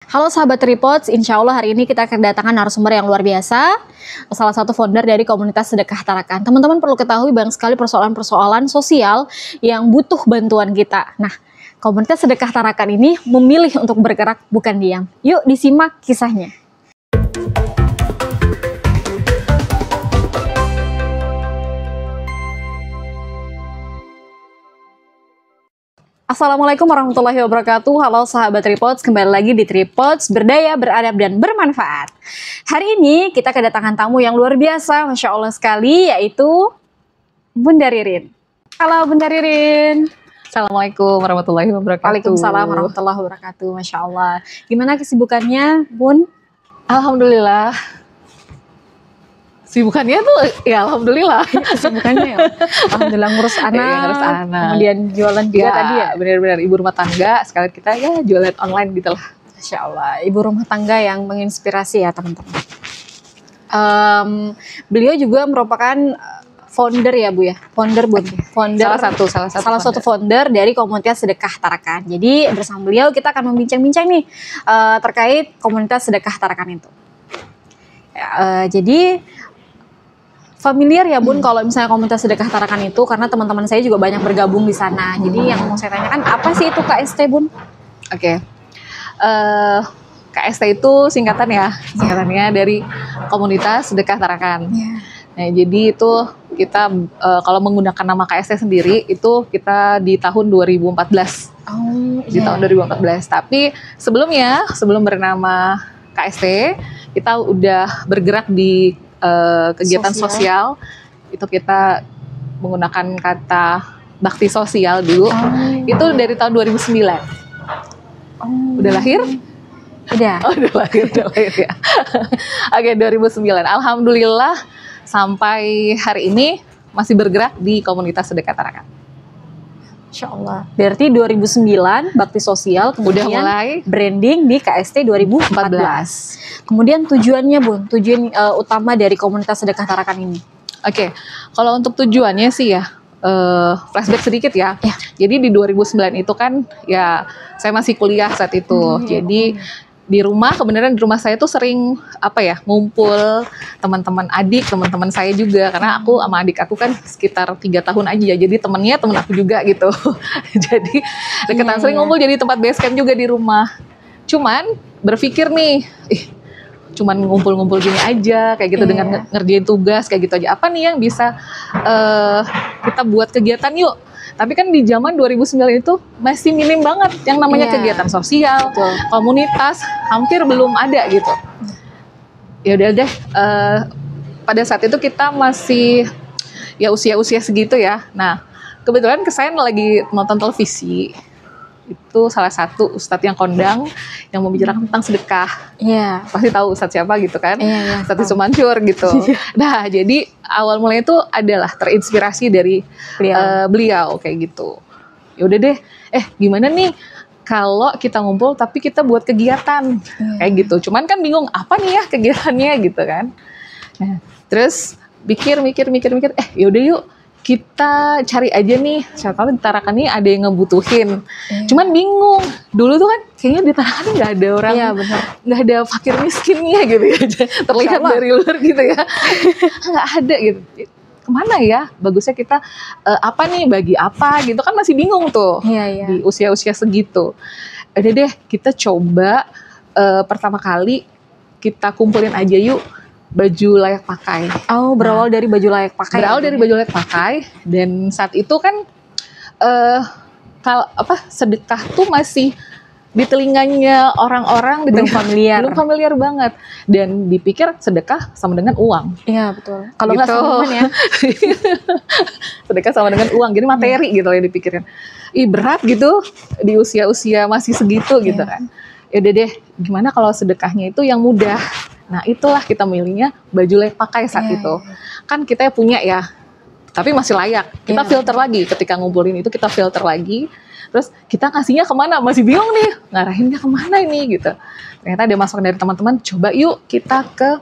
Halo sahabat Tripods, insya Allah hari ini kita kedatangan narasumber yang luar biasa, salah satu founder dari komunitas Sedekah Tarakan. Teman-teman perlu ketahui banyak sekali persoalan-persoalan sosial yang butuh bantuan kita. Nah, komunitas Sedekah Tarakan ini memilih untuk bergerak bukan diam. Yuk disimak kisahnya. Assalamualaikum warahmatullahi wabarakatuh. Halo sahabat Tripods, kembali lagi di Tripods, berdaya, beradab, dan bermanfaat. Hari ini kita kedatangan tamu yang luar biasa, Masya Allah sekali, yaitu Bunda Ririn. Halo Bunda Ririn. Assalamualaikum warahmatullahi wabarakatuh. Waalaikumsalam warahmatullahi wabarakatuh, Masya Allah. Gimana kesibukannya, Bun? Alhamdulillah. Sibukannya tuh ya alhamdulillah. Kesibukannya ya, alhamdulillah ngurus anak, ngurus anak. Kemudian jualan juga tadi ya? Benar-benar ibu rumah tangga, sekalian kita ya jualan online gitu lah. Masya Allah, ibu rumah tangga yang menginspirasi ya teman-teman. Beliau juga merupakan founder ya Bu ya, founder Bu, founder salah satu founder dari komunitas Sedekah Tarakan. Jadi bersama beliau kita akan membincang-bincang nih terkait komunitas Sedekah Tarakan itu. Jadi familiar ya Bun kalau misalnya komunitas Sedekah Tarakan itu, karena teman-teman saya juga banyak bergabung di sana. Jadi yang mau saya tanyakan, apa sih itu KST Bun? Oke. KST itu singkatannya dari komunitas Sedekah Tarakan. Nah, jadi itu kita kalau menggunakan nama KST sendiri itu kita di tahun 2014. Di tahun 2014. Tapi sebelum bernama KST, kita udah bergerak di kegiatan sosial. Itu kita menggunakan kata bakti sosial dulu. Itu dari tahun 2009. Udah lahir? Udah. Udah lahir ya. Oke, 2009. Alhamdulillah sampai hari ini masih bergerak di komunitas Sedekah Tarakan. Insya Allah. Berarti 2009 bakti sosial, kemudian udah mulai branding di KST 2014. Kemudian tujuannya Bun, tujuan utama dari komunitas Sedekah Tarakan ini. Oke, kalau untuk tujuannya sih ya, flashback sedikit ya. Jadi di 2009 itu kan ya saya masih kuliah saat itu. Jadi di rumah, kebenaran di rumah saya tuh sering ngumpul teman-teman saya juga, karena aku sama adik aku kan sekitar 3 tahun aja ya, jadi temen aku juga gitu. Jadi deketan sering ngumpul, jadi tempat base camp juga di rumah. Cuman berpikir nih, cuman ngumpul-ngumpul gini aja kayak gitu dengan ngerjain tugas kayak gitu aja, apa nih yang bisa kita buat kegiatan yuk. Tapi kan di zaman 2009 itu masih minim banget yang namanya kegiatan sosial, komunitas, hampir belum ada gitu. Ya udah deh, pada saat itu kita masih ya usia-usia segitu ya. Nah, kebetulan kesayan lagi nonton televisi. Itu salah satu ustadz yang kondang yang membicarakan tentang sedekah. Iya. Pasti tahu ustadz siapa gitu kan? Iya. Ustadz Mansur gitu. Nah, jadi awal mulanya itu adalah terinspirasi dari beliau kayak gitu. Ya udah deh, gimana nih kalau kita ngumpul tapi kita buat kegiatan kayak gitu. Cuman kan bingung apa nih ya kegiatannya gitu kan. Nah, terus mikir, yaudah yuk kita cari aja nih, siapa tahu di Tarakan ini ada yang ngebutuhin. Cuman bingung, dulu tuh kan kayaknya di Tarakan ini nggak ada orang, nggak ada fakir miskinnya gitu ya, terlihat dari luar gitu ya, nggak ada gitu. Kemana ya? Bagusnya kita bagi apa gitu kan, masih bingung tuh di usia-usia segitu. Udah deh, kita coba pertama kali kita kumpulin aja yuk baju layak pakai. Berawal dari baju layak pakai. Baju layak pakai, dan saat itu kan sedekah tuh masih di telinganya orang-orang belum familiar banget, dan dipikir sedekah sama dengan uang. Iya betul. Kalau nggak sama ya. Sedekah sama dengan uang, jadi materi gitu ya dipikirin. Berat gitu di usia-usia masih segitu gitu kan. Ya udah deh, gimana kalau sedekahnya itu yang mudah. Nah, itulah kita milihnya baju layak pakai saat itu. Kan kita punya ya, tapi masih layak. Kita filter lagi, ketika ngumpulin itu kita filter lagi. Terus kita kasihnya kemana? Masih bingung nih, ngarahinnya kemana ini gitu. Ternyata ada masukan dari teman-teman, coba yuk kita ke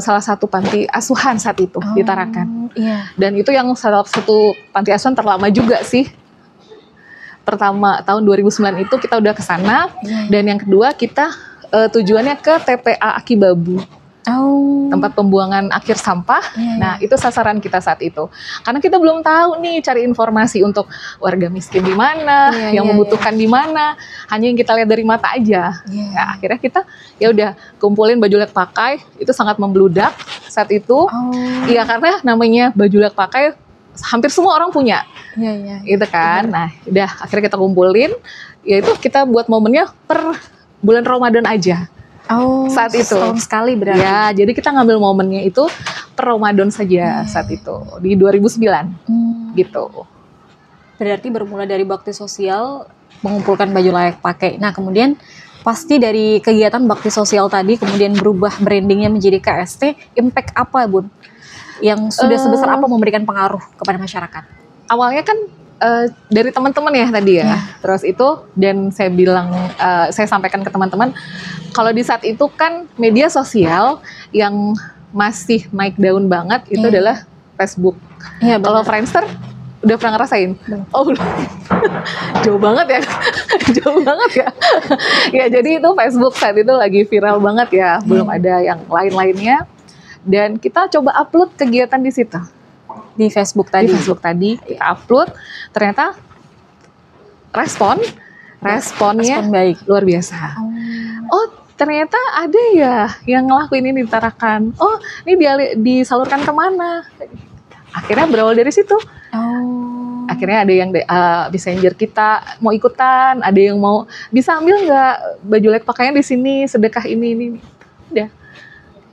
salah satu panti asuhan saat itu di Tarakan. Dan itu yang salah satu panti asuhan terlama juga sih. Pertama tahun 2009 itu kita udah ke sana, dan yang kedua kita tujuannya ke TPA Aki Babu, Oh. tempat pembuangan akhir sampah. Iya, Nah, itu sasaran kita saat itu. Karena kita belum tahu nih cari informasi untuk warga miskin di mana, Iya, yang iya, membutuhkan di mana. Hanya yang kita lihat dari mata aja. Iya. Ya, akhirnya kita ya udah kumpulin baju layak pakai. Itu sangat membludak saat itu. Oh. Iya, karena namanya baju layak pakai hampir semua orang punya. Iya, iya. Gitu kan. Nah, udah akhirnya kita kumpulin. Yaitu kita buat momennya per bulan Ramadan aja. Oh, Saat itu. setahun sekali berarti. Ya, jadi kita ngambil momennya itu per Ramadan saja saat itu di 2009 gitu. Berarti bermula dari bakti sosial, mengumpulkan baju layak pakai. Nah, kemudian pasti dari kegiatan bakti sosial tadi kemudian berubah brandingnya menjadi KST. Impact apa, Bun? Yang sudah sebesar apa memberikan pengaruh kepada masyarakat? Awalnya kan dari teman-teman ya tadi ya. Terus itu dan saya bilang saya sampaikan ke teman-teman kalau di saat itu kan media sosial yang masih naik daun banget itu adalah Facebook. Iya, Kalau Friendster udah pernah ngerasain? Oh, belum. Jauh banget ya. Jauh banget ya. Ya, jadi itu Facebook saat itu lagi viral banget ya. Belum ada yang lain-lainnya. Dan kita coba upload kegiatan di situ. Di Facebook tadi. Di Facebook tadi kita upload, ternyata responnya Respon baik. luar biasa. Oh, ternyata ada ya yang ngelakuin ini di Tarakan. Oh, ini disalurkan kemana? Akhirnya berawal dari situ. Oh. Akhirnya ada yang messenger kita mau ikutan, ada yang mau bisa ambil nggak baju layak pakaian di sini, sedekah ini. Udah.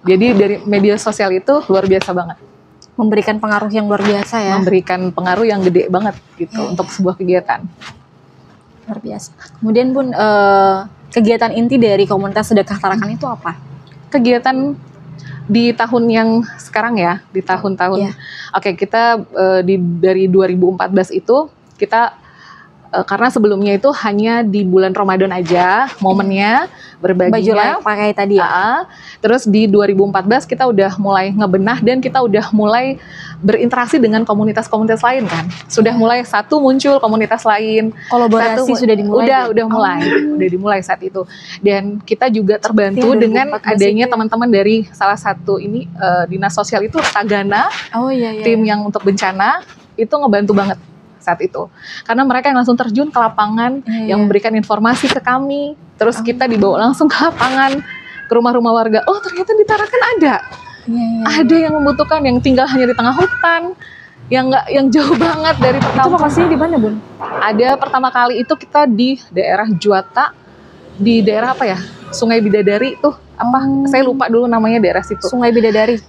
Jadi dari media sosial itu luar biasa banget. Memberikan pengaruh yang luar biasa ya. Memberikan pengaruh yang gede banget gitu untuk sebuah kegiatan. Luar biasa. Kemudian Bun, kegiatan inti dari komunitas sedekah Tarakan itu apa? Kegiatan di tahun yang sekarang ya, di tahun-tahun. Oke, kita dari 2014 itu kita karena sebelumnya itu hanya di bulan Ramadan aja momennya berbaginya. Baju layak pakai tadi ya. Terus di 2014 kita udah mulai ngebenah dan kita udah mulai berinteraksi dengan komunitas-komunitas lain kan. Sudah mulai satu muncul komunitas lain. Kolaborasi sudah dimulai. Udah mulai. Udah dimulai saat itu. Dan kita juga terbantu dengan adanya teman-teman dari salah satu ini dinas sosial itu Tagana. Oh iya. Tim yang untuk bencana itu ngebantu banget saat itu. Karena mereka yang langsung terjun ke lapangan, yang memberikan informasi ke kami. Terus kita dibawa langsung ke lapangan, ke rumah-rumah warga. Oh, ternyata di Tarakan ada. Ada yang membutuhkan, yang tinggal hanya di tengah hutan, yang jauh banget dari pertama. Itu lokasinya di mana, Bun? Ada pertama kali itu kita di daerah Juwata, di daerah apa ya? Sungai Bidadari tuh. Saya lupa dulu namanya daerah situ. Sungai Bidadari.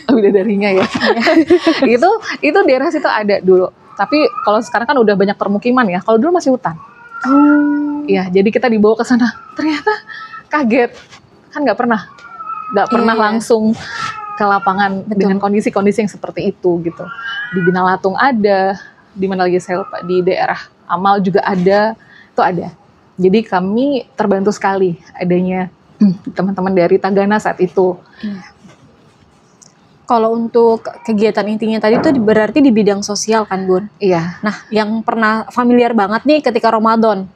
Bidadarinya ya. itu daerah situ ada dulu. Tapi kalau sekarang kan udah banyak permukiman ya. Kalau dulu masih hutan. Iya, jadi kita dibawa ke sana. Ternyata kaget. Kan nggak pernah langsung ke lapangan dengan kondisi-kondisi yang seperti itu gitu. Di Binalatung ada, di mana lagi saya lupa, di daerah Amal juga ada, itu ada. Jadi kami terbantu sekali adanya teman-teman dari Tagana saat itu. Kalau untuk kegiatan intinya tadi itu berarti di bidang sosial kan, Bun? Iya. Nah, yang pernah familiar banget nih ketika Ramadan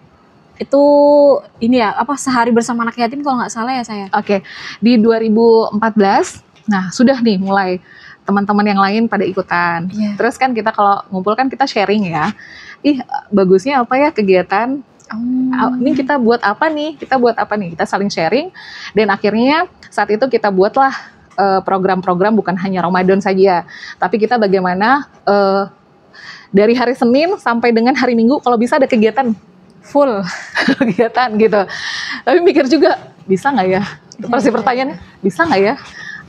itu ini ya sehari bersama anak yatim kalau nggak salah ya saya. Oke. Di 2014, nah sudah nih mulai teman-teman yang lain pada ikutan. Terus kan kita kalau ngumpul kan kita sharing ya. Bagusnya apa ya kegiatan? Ini kita buat apa nih? Kita saling sharing dan akhirnya saat itu kita buatlah program-program bukan hanya Ramadan saja, tapi kita bagaimana dari hari Senin sampai dengan hari Minggu kalau bisa ada kegiatan full kegiatan gitu. Tapi mikir juga bisa nggak ya? Pasti pertanyaannya bisa nggak ya?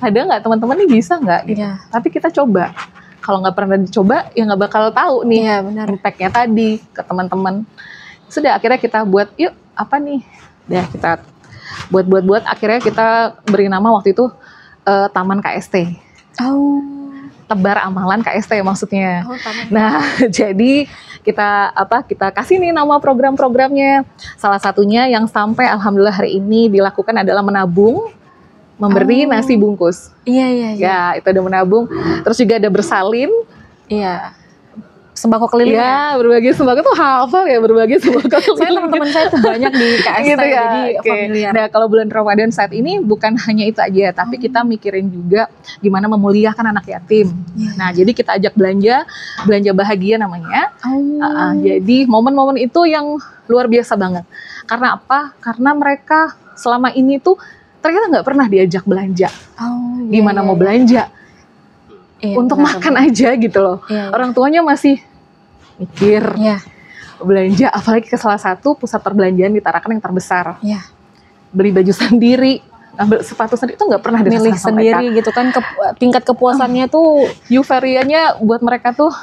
Ada nggak teman-teman nih bisa nggak? Gitu. Tapi kita coba. Kalau nggak pernah dicoba ya nggak bakal tahu nih impact-nya tadi ke teman-teman. Sudah akhirnya kita buat yuk apa nih? Kita buat akhirnya kita beri nama waktu itu Taman KST. Tebar amalan KST maksudnya. Nah, jadi kita kasih nih nama program-programnya. Salah satunya yang sampai alhamdulillah hari ini dilakukan adalah menabung, memberi nasi bungkus. Iya. Ya, itu ada menabung. Terus juga ada bersalin. Iya. sembako keliling. Ya, berbagi sembako tuh hafal ya, berbagi sembako Saya keliling. teman-teman saya tuh banyak di KST Gitu ya. jadi Oke. familiar. Nah, kalau bulan Ramadan saat ini bukan hanya itu aja, tapi kita mikirin juga gimana memuliakan anak yatim. Nah, jadi kita ajak belanja bahagia namanya. Jadi momen-momen itu yang luar biasa banget. Karena apa? Karena mereka selama ini tuh ternyata nggak pernah diajak belanja. Gimana mau belanja? Untuk makan aja gitu loh. Orang tuanya masih mikir belanja, apalagi ke salah satu pusat perbelanjaan di Tarakan yang terbesar. Beli baju sendiri, ambil sepatu sendiri, itu nggak pernah milih dirasakan sendiri mereka. gitu kan, tingkat kepuasannya tuh Euforianya buat mereka tuh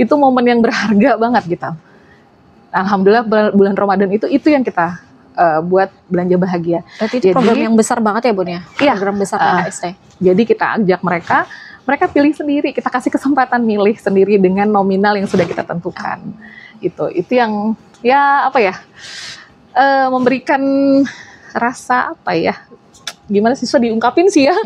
itu momen yang berharga banget gitu. Alhamdulillah bulan Ramadan itu yang kita buat belanja bahagia. berarti itu program yang besar banget ya Bun ya? Iya. Program besar KST. Jadi kita ajak mereka pilih sendiri, kita kasih kesempatan milih sendiri dengan nominal yang sudah kita tentukan. Itu yang ya apa ya, memberikan rasa apa ya, gimana sih, susah diungkapin sih ya.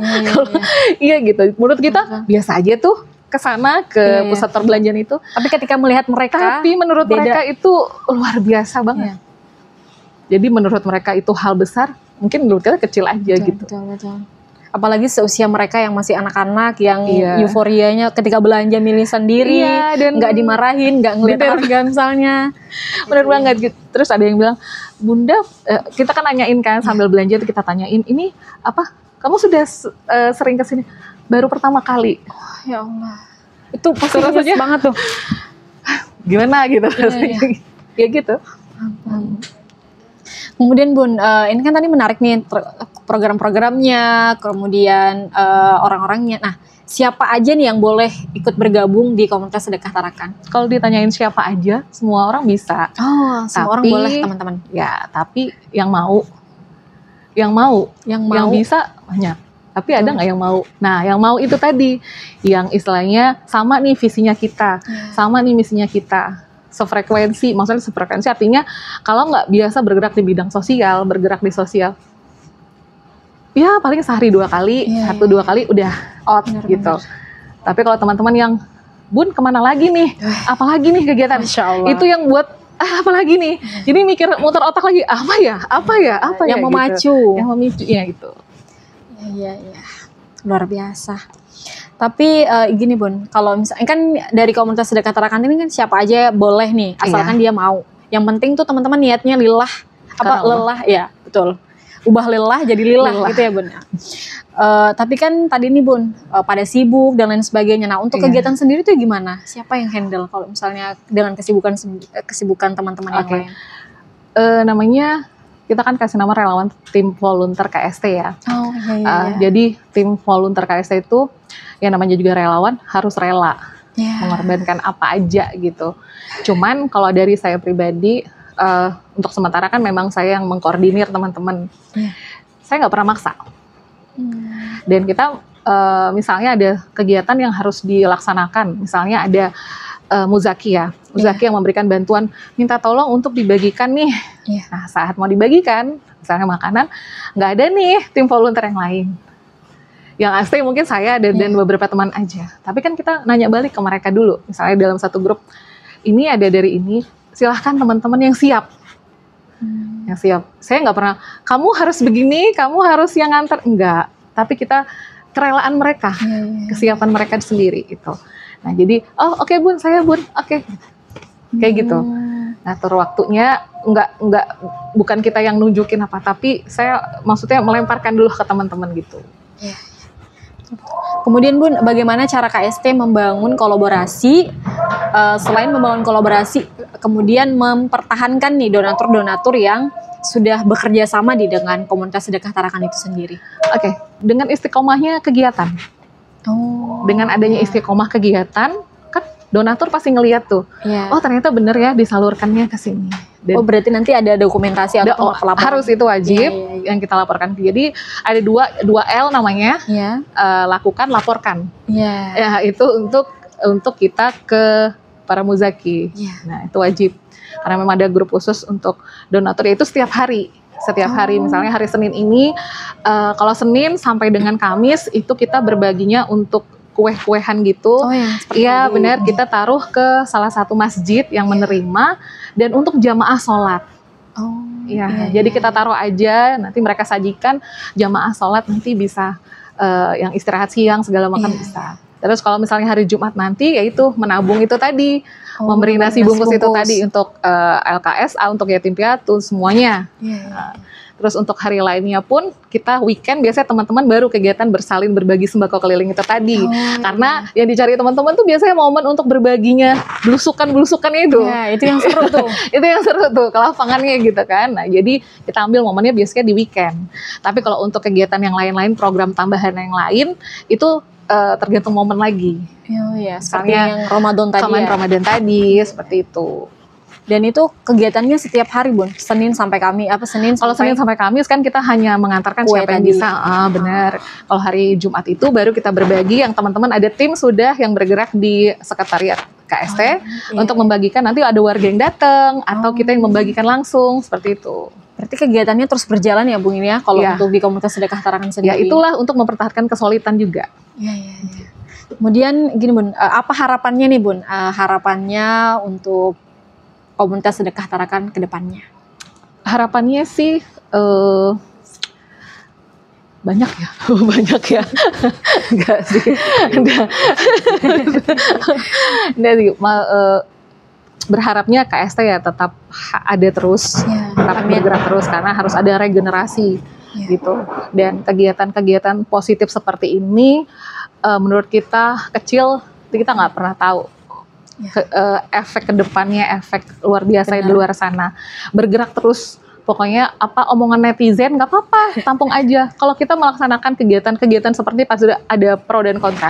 Iya gitu, menurut kita biasa aja tuh kesana ke pusat perbelanjaan itu. Tapi ketika melihat mereka, Tapi menurut beda. mereka itu luar biasa banget. Jadi menurut mereka itu hal besar, mungkin menurut kita kecil aja gitu. Betul. Apalagi seusia mereka yang masih anak-anak, yang Iya. euforianya ketika belanja milih sendiri, Iya, dan nggak dimarahin, nggak ngeliat Bener. harga misalnya. bener banget gitu. Terus ada yang bilang, Bunda, kita kan nanyain kan sambil belanja tuh kita tanyain, ini apa? Kamu sudah sering kesini? Baru pertama kali. Ya Allah, itu pasti Rasanya- nyes banget tuh. Gimana gitu rasanya? Ya gitu. Kemudian Bun, ini kan tadi menarik nih program-programnya, kemudian orang-orangnya. Nah, siapa aja nih yang boleh ikut bergabung di komunitas sedekah Tarakan? Kalau ditanyain siapa aja, semua orang bisa. Oh, semua orang Tapi- boleh teman-teman. Ya, tapi yang mau, Yang yang bisa banyak. Tapi ada nggak yang mau? Nah, yang mau itu tadi, yang istilahnya sama nih visinya kita, sama nih misinya kita, sefrekuensi. Maksudnya sefrekuensi artinya kalau nggak biasa bergerak di bidang sosial, bergerak di sosial, ya paling sehari 2 kali, 1-2 kali udah out gitu. Tapi kalau teman-teman yang, Bun kemana lagi nih? Apalagi nih kegiatan? Masya Allah. Itu yang buat apalagi nih? Jadi mikir muter otak lagi, apa ya? yang gitu. memacu. Yang memicu, ya gitu. Iya, luar biasa. Tapi gini Bun, kalau misalnya kan dari komunitas sedekah Tarakan ini kan siapa aja boleh nih, asalkan dia mau. Yang penting tuh teman-teman niatnya lillah, Karena lelah, ya betul. Ubah lelah jadi lillah gitu ya Bun. Tapi kan tadi nih Bun, pada sibuk dan lain sebagainya. Nah untuk kegiatan sendiri tuh gimana? Siapa yang handle kalau misalnya dengan kesibukan teman-teman yang lain? Namanya kita kan kasih nama relawan tim volunteer KST ya. Oh iya. Jadi tim volunteer KST itu yang namanya juga relawan harus rela mengorbankan apa aja gitu. Cuman kalau dari saya pribadi untuk sementara kan memang saya yang mengkoordinir teman-teman. Saya nggak pernah maksa. Dan kita misalnya ada kegiatan yang harus dilaksanakan, misalnya ada Muzaki ya, Muzaki yang memberikan bantuan, minta tolong untuk dibagikan nih. Nah saat mau dibagikan, misalnya makanan, nggak ada nih tim volunteer yang lain. Yang asli mungkin saya dan beberapa teman aja. Tapi kan kita nanya balik ke mereka dulu, misalnya dalam satu grup, ini ada dari ini, silahkan teman-teman yang siap. Yang siap. Saya nggak pernah, kamu harus begini, kamu harus yang nganter, enggak. Tapi kita kerelaan mereka, kesiapan mereka sendiri itu. Nah jadi, oh oke Bun, saya Bun, oke. Kayak gitu. Ngatur waktunya, enggak, bukan kita yang nunjukin apa, tapi saya maksudnya melemparkan dulu ke teman-teman gitu. Kemudian Bun, bagaimana cara KST membangun kolaborasi, selain membangun kolaborasi, kemudian mempertahankan nih donatur-donatur yang sudah bekerja sama dengan komunitas sedekah Tarakan itu sendiri? Oke, dengan istiqomahnya kegiatan. Dengan adanya istiqomah kegiatan, kan donatur pasti ngeliat tuh, oh ternyata bener ya disalurkannya ke sini. Oh berarti nanti ada dokumentasi atau laporan? Harus, itu wajib yang kita laporkan. Jadi ada dua L namanya, lakukan, laporkan. Ya itu untuk kita ke para muzaki. Nah itu wajib. Karena memang ada grup khusus untuk donatur, yaitu setiap hari. Setiap hari, misalnya hari Senin ini, kalau Senin sampai dengan Kamis itu kita berbaginya untuk kue-kuehan gitu. Oh ya. Iya benar, kita taruh ke salah satu masjid yang menerima dan untuk jamaah sholat. Oh. Iya, jadi kita taruh aja, nanti mereka sajikan jamaah sholat nanti bisa yang istirahat siang segala macam bisa. Terus kalau misalnya hari Jumat nanti, yaitu menabung itu tadi, memberi nasi bungkus itu tadi untuk LKSA, untuk yatim piatu semuanya. Terus untuk hari lainnya pun kita weekend biasanya teman-teman baru kegiatan bersalin berbagi sembako keliling itu tadi. Karena yang dicari teman-teman tuh biasanya momen untuk berbaginya belusukan itu. Ya, itu yang seru tuh. Itu yang seru tuh, ke lapangannya gitu kan. Nah, jadi kita ambil momennya biasanya di weekend. Tapi kalau untuk kegiatan yang lain-lain, program tambahan yang lain, itu tergantung momen lagi. Oh ya, seperti yang Ramadan tadi Ramadan tadi, seperti itu. Dan itu kegiatannya setiap hari, Bun. Senin sampai Kamis, Kalau Senin sampai Kamis kan kita hanya mengantarkan kue siapa yang tadi. bisa. Benar. Kalau hari Jumat itu baru kita berbagi, yang teman-teman ada tim sudah yang bergerak di sekretariat KST untuk membagikan, nanti ada warga yang datang atau kita yang membagikan langsung, seperti itu. Berarti kegiatannya terus berjalan ya, Bung, ini ya, kalau untuk di komunitas sedekah Tarakan sendiri. Ya itulah untuk mempertahankan kesolidan juga. Iya. Kemudian gini, Bun, apa harapannya nih, Bun? Harapannya untuk komunitas sedekah Tarakan ke depannya? Harapannya sih banyak ya. Banyak ya. Enggak sih. Enggak sih. Berharapnya KST ya tetap ada terus, tetap bergerak terus, karena harus ada regenerasi gitu. Dan kegiatan-kegiatan positif seperti ini menurut kita kecil, kita nggak pernah tahu efek kedepannya, efek luar biasa di luar sana. Bergerak terus, pokoknya apa omongan netizen nggak apa-apa, tampung aja. Kalau kita melaksanakan kegiatan-kegiatan seperti pas ada pro dan kontra,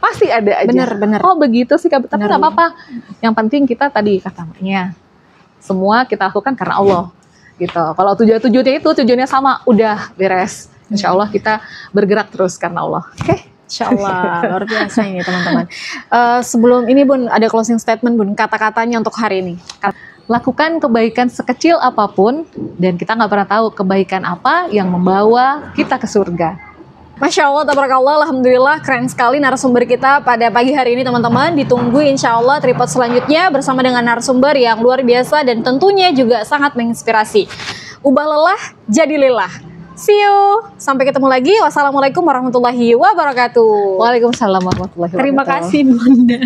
pasti ada aja. Bener. Oh begitu sih, tapi nggak apa-apa. Yang penting kita tadi katanya, semua kita lakukan karena Allah, gitu. Kalau tujuannya sama, udah beres. Insya Allah kita bergerak terus karena Allah. Oke. Insya Allah, luar biasa ini teman-teman. Sebelum ini, Bun, ada closing statement, Bun, kata-katanya untuk hari ini. Lakukan kebaikan sekecil apapun, dan kita nggak pernah tahu kebaikan apa yang membawa kita ke surga. Masya Allah, tabarakallah, alhamdulillah, keren sekali narasumber kita pada pagi hari ini, teman-teman. Ditunggu insya Allah tripod selanjutnya bersama dengan narasumber yang luar biasa dan tentunya juga sangat menginspirasi. Ubah lelah jadi lelah. See you. Sampai ketemu lagi. Wassalamualaikum warahmatullahi wabarakatuh. Waalaikumsalam warahmatullahi wabarakatuh. Terima kasih, Bunda.